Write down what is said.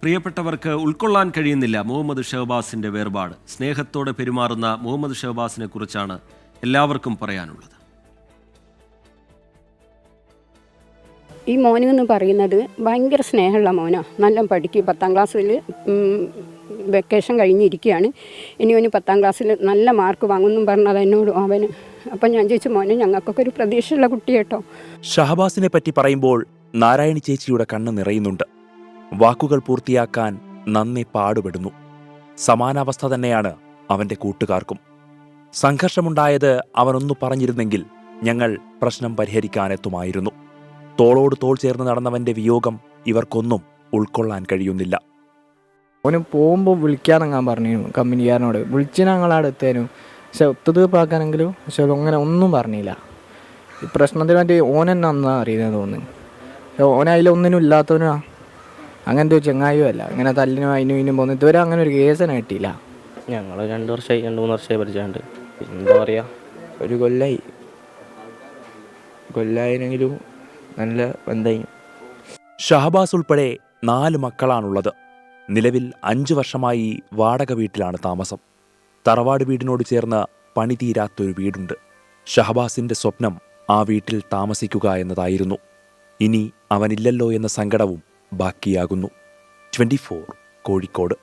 പ്രിയപ്പെട്ടവർക്ക് ഉൾക്കൊള്ളാൻ കഴിയുന്നില്ല മുഹമ്മദ് ഷഹബാസിന്റെ വേർപാട്. സ്നേഹത്തോടെ പെരുമാറുന്ന മുഹമ്മദ് ഷഹബാസിനെ കുറിച്ചാണ് എല്ലാവർക്കും പറയാനുള്ളത്. ഈ മോനെന്ന് പറയുന്നത് ഭയങ്കര സ്നേഹമുള്ള മോനാണ്. നല്ല പഠിക്കും. 10ാം ക്ലാസ്സിൽ വെക്കേഷൻ കഴിഞ്ഞിരിക്കുകയാണ്. ഇനി അവന് 10ാം ക്ലാസ്സിൽ നല്ല മാർക്ക് വാങ്ങുമെന്നും പറഞ്ഞത് എന്നോട് അവന്. അപ്പം ഞാൻ ചോദിച്ചു, മോനെ ഞങ്ങൾക്കൊക്കെ ഒരു പ്രതീക്ഷയുള്ള കുട്ടി കേട്ടോ. ഷഹബാസിനെ പറ്റി പറയുമ്പോൾ നാരായണി ചേച്ചിയുടെ കണ്ണ് നിറയുന്നുണ്ട്. വാക്കുകൾ പൂർത്തിയാക്കാൻ നന്നെ പാടുപെടുന്നു. സമാനാവസ്ഥ തന്നെയാണ് അവന്റെ കൂട്ടുകാർക്കും. സംഘർഷമുണ്ടായത് അവനൊന്നു പറഞ്ഞിരുന്നെങ്കിൽ ഞങ്ങൾ പ്രശ്നം പരിഹരിക്കാനെത്തുമായിരുന്നു. തോളോട് തോൾ ചേർന്ന് നടന്നവന്റെ വിയോഗം ഇവർക്കൊന്നും ഉൾക്കൊള്ളാൻ കഴിയുന്നില്ല. അവന് പോകുമ്പോൾ വിളിക്കാനെങ്ങാൻ പറഞ്ഞിരുന്നു. കമ്പനിക്കാരനോട് വിളിച്ച് ഞങ്ങളവിടെ എത്തേനും. പക്ഷെ ഒത്തുതീർപ്പാക്കാനെങ്കിലും പക്ഷെ അങ്ങനെ ഒന്നും പറഞ്ഞില്ല. ഈ പ്രശ്നത്തിന് വേണ്ടി ഓൻ തന്നെ ഒന്നാ അറിയുന്നത് തോന്നുന്നു. ഓനതിലൊന്നിനും ഇല്ലാത്തവനാ. അങ്ങനത്തെ ഒരു ചെങ്ങായും അല്ല. ഇങ്ങനെ തല്ലിനും അതിനും ഇതിനും പോകുന്നു. ഇതുവരെ അങ്ങനെ ഒരു കേസിനെ കിട്ടിയില്ല. ഞങ്ങൾ 2 3 വർഷമായി പഠിച്ചാണ്ട് എന്താ പറയുക, ഒരു കൊല്ലായെങ്കിലും നല്ല ബന്ധമായി. ഷഹബാസ് ഉൾപ്പെടെ 4 മക്കളാണുള്ളത്. നിലവിൽ 5 വർഷമായി വാടക വീട്ടിലാണ് താമസം. തറവാട് വീടിനോട് ചേർന്ന് പണി തീരാത്തൊരു വീടുണ്ട്. ഷഹബാസിന്റെ സ്വപ്നം ആ വീട്ടിൽ താമസിക്കുക എന്നതായിരുന്നു. ഇനി അവനില്ലല്ലോ എന്ന സങ്കടവും ബാക്കിയാകുന്നു. 24 കോഴിക്കോട്.